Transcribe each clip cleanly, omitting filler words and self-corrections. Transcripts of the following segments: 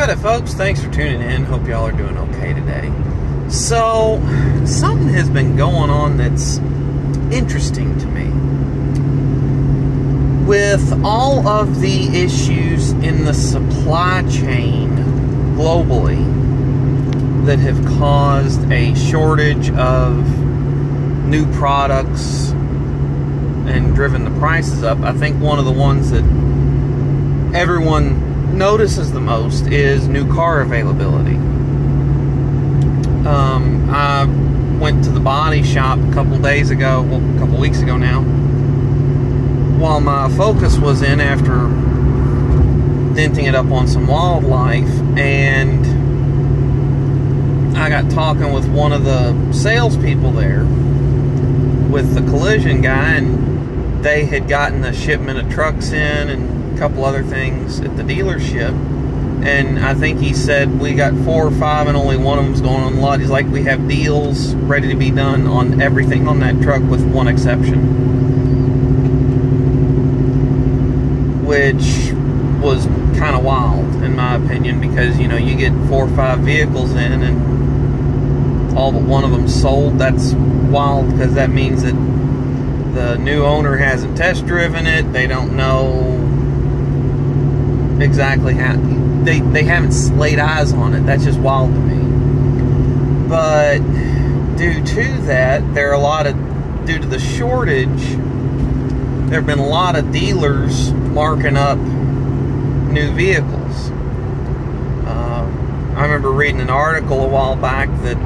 Howdy folks, thanks for tuning in. Hope y'all are doing okay today. So, something has been going on that's interesting to me. With all of the issues in the supply chain globally that have caused a shortage of new products and driven the prices up, I think one of the ones that everyone notices the most is new car availability. I went to the body shop a couple weeks ago now, while my Focus was in after denting it up on some wildlife, and I got talking with one of the salespeople there with the collision guy, and they had gotten a shipment of trucks in and a couple other things at the dealership, and I think he said we got 4 or 5 and only one of them's going on the lot. He's like, we have deals ready to be done on everything on that truck with one exception, which was kind of wild in my opinion, because you know, you get 4 or 5 vehicles in and all but one of them sold. That's wild, because that means that the new owner hasn't test driven it. They don't know exactly how, they haven't laid eyes on it. That's just wild to me. But due to that, due to the shortage, there have been a lot of dealers marking up new vehicles. I remember reading an article a while back that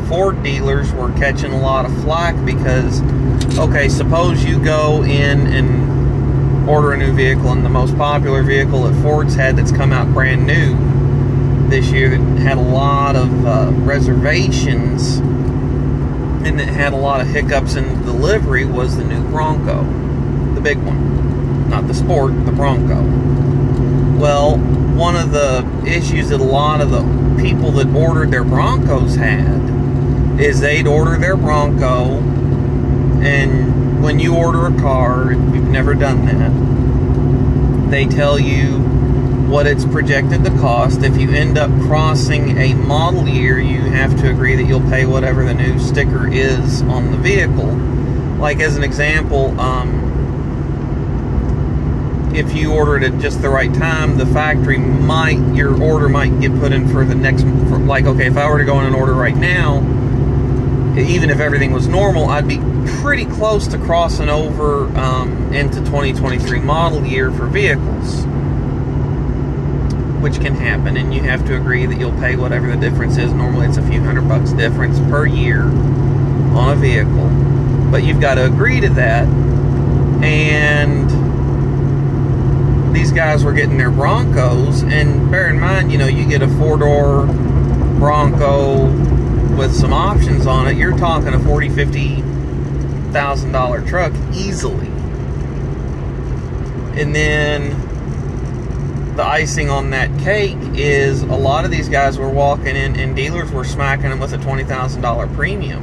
Ford dealers were catching a lot of flack because, okay, suppose you go in and order a new vehicle, and the most popular vehicle that Ford's had that's come out brand new this year that had a lot of reservations and that had a lot of hiccups in the delivery was the new Bronco, the big one, not the Sport, the Bronco. Well, one of the issues that a lot of the people that ordered their Broncos had is they'd order their Bronco, and when you order a car, if you've never done that, they tell you what it's projected to cost. If you end up crossing a model year, you have to agree that you'll pay whatever the new sticker is on the vehicle. Like as an example, if you ordered it at just the right time, the factory your order might get put in for the next, like, okay, if I were to go in and order right now, even if everything was normal, I'd be pretty close to crossing over into 2023 model year for vehicles, which can happen, and you have to agree that you'll pay whatever the difference is. Normally it's a few $100 difference per year on a vehicle, but you've got to agree to that. And these guys were getting their Broncos, and bear in mind, you know, you get a 4-door Bronco with some options on it, you're talking a $40,000-$50,000 truck easily. And then the icing on that cake is a lot of these guys were walking in and dealers were smacking them with a $20,000 premium.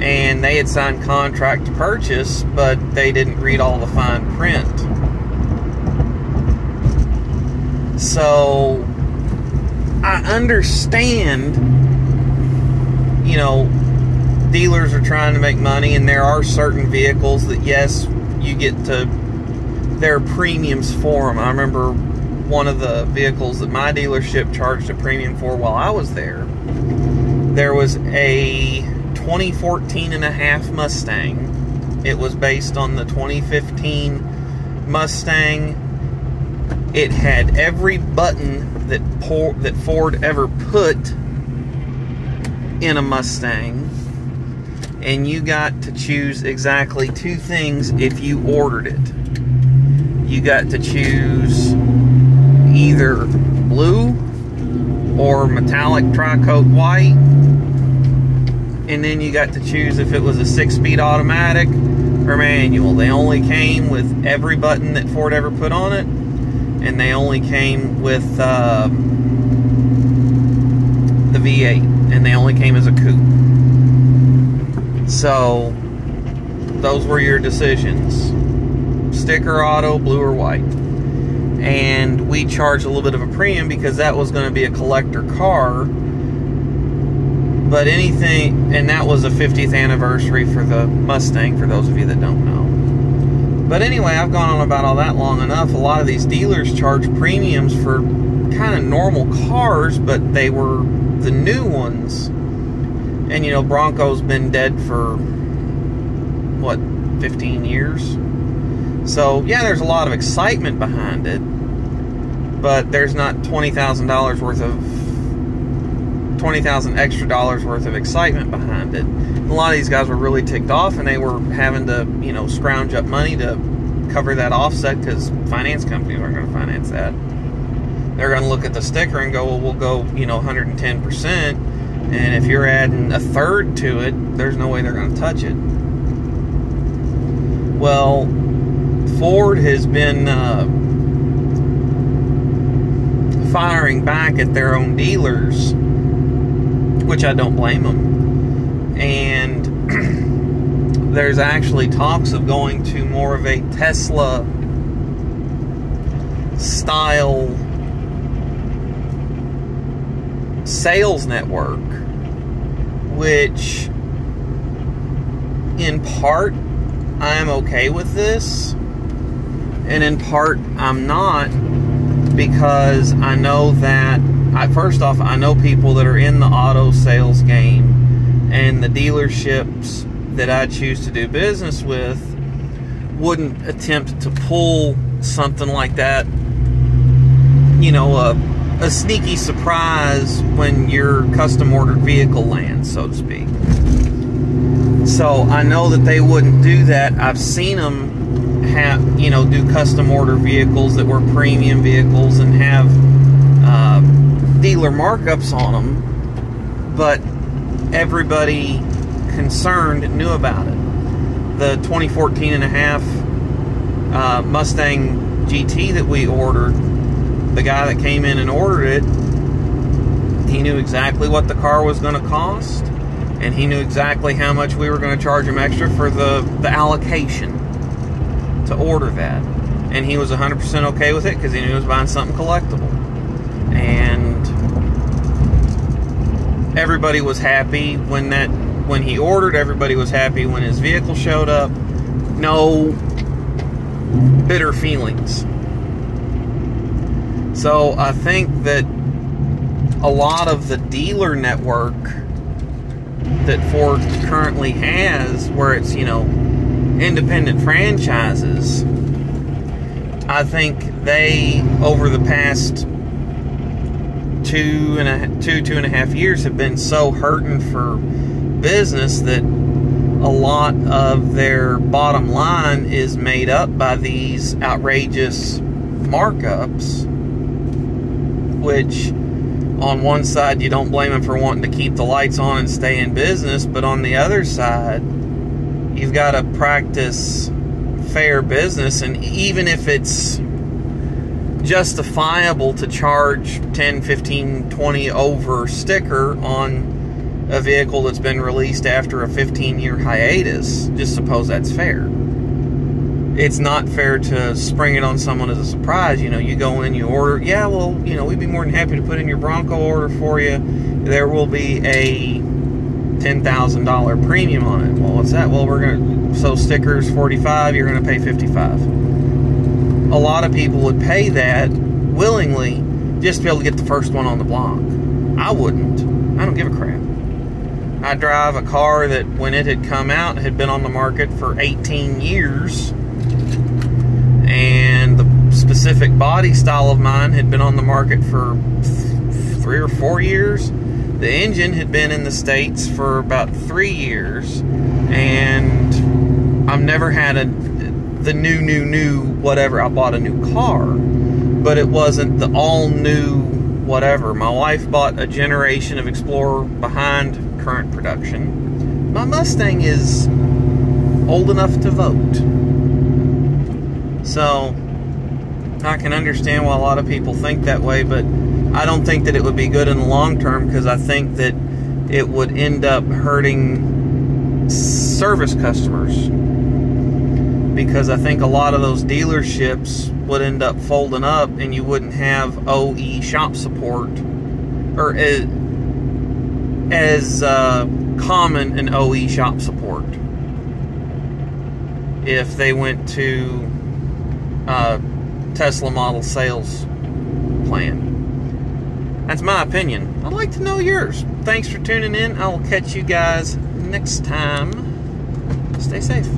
And they had signed contract to purchase, but they didn't read all the fine print. So I understand, you know, dealers are trying to make money, and there are certain vehicles that, yes, you get to, there are premiums for them. I remember one of the vehicles that my dealership charged a premium for while I was there. There was a 2014 and a half Mustang. It was based on the 2015 Mustang. It had every button that Ford ever put in a Mustang, and you got to choose exactly 2 things if you ordered it. You got to choose either blue or metallic tri-coat white, and then you got to choose if it was a 6-speed automatic or manual. They only came with every button that Ford ever put on it, and they only came with the V8, and they only came as a coupe. So those were your decisions: sticker auto, blue or white. and we charged a little bit of a premium because that was going to be a collector car. But anything, and that was a 50th anniversary for the Mustang, for those of you that don't know. But anyway, I've gone on about all that long enough. A lot of these dealers charge premiums for kind of normal cars, but they were the new ones. And, you know, Bronco's been dead for, what, 15 years? So, yeah, there's a lot of excitement behind it, but there's not $20,000 worth of, $20,000 extra dollars worth of excitement behind it. A lot of these guys were really ticked off, and they were having to, you know, scrounge up money to cover that offset because finance companies aren't going to finance that. They're going to look at the sticker and go, well, we'll go, you know, 110%, and if you're adding a third to it, there's no way they're going to touch it. Well, Ford has been firing back at their own dealers, which I don't blame them. And there's actually talks of going to more of a Tesla style sales network, which in part I am okay with this, and in part I'm not, because I know that first off, I know people that are in the auto sales game, and the dealerships that I choose to do business with wouldn't attempt to pull something like that, you know, a sneaky surprise when your custom ordered vehicle lands, so to speak. So I know that they wouldn't do that. I've seen them have, you know, do custom order vehicles that were premium vehicles and have dealer markups on them, but everybody concerned knew about it. The 2014 and a half Mustang GT that we ordered, the guy that came in and ordered it, he knew exactly what the car was going to cost, and he knew exactly how much we were going to charge him extra for the allocation to order that. And he was 100% okay with it because he knew he was buying something collectible. And everybody was happy when he ordered. Everybody was happy when his vehicle showed up. No bitter feelings. So I think that a lot of the dealer network that Ford currently has, where it's, you know, independent franchises, I think they, over the past two and a half years, have been so hurting for business that a lot of their bottom line is made up by these outrageous markups, which on one side you don't blame them for wanting to keep the lights on and stay in business, but on the other side you've got to practice fair business. And even if it's justifiable to charge 10, 15, 20 over sticker on a vehicle that's been released after a 15-year hiatus, just suppose that's fair. It's not fair to spring it on someone as a surprise. You know, you go in, you order, yeah, well, you know, we'd be more than happy to put in your Bronco order for you. There will be a $10,000 premium on it. Well, what's that? Well, we're going to, so stickers $45, you're going to pay $55. A lot of people would pay that willingly just to be able to get the first one on the block. I wouldn't. I don't give a crap. I drive a car that, when it had come out, had been on the market for 18 years. And the specific body style of mine had been on the market for 3 or 4 years. The engine had been in the States for about 3 years. And I've never had the new whatever. I bought a new car, but it wasn't the all-new whatever. My wife bought a generation of Explorer behind current production. My Mustang is old enough to vote. So I can understand why a lot of people think that way, but I don't think that it would be good in the long term, because I think that it would end up hurting service customers, because I think a lot of those dealerships would end up folding up, and you wouldn't have OE shop support, or as common an OE shop support if they went to Tesla model sales plan. That's my opinion. I'd like to know yours. Thanks for tuning in. I will catch you guys next time. Stay safe.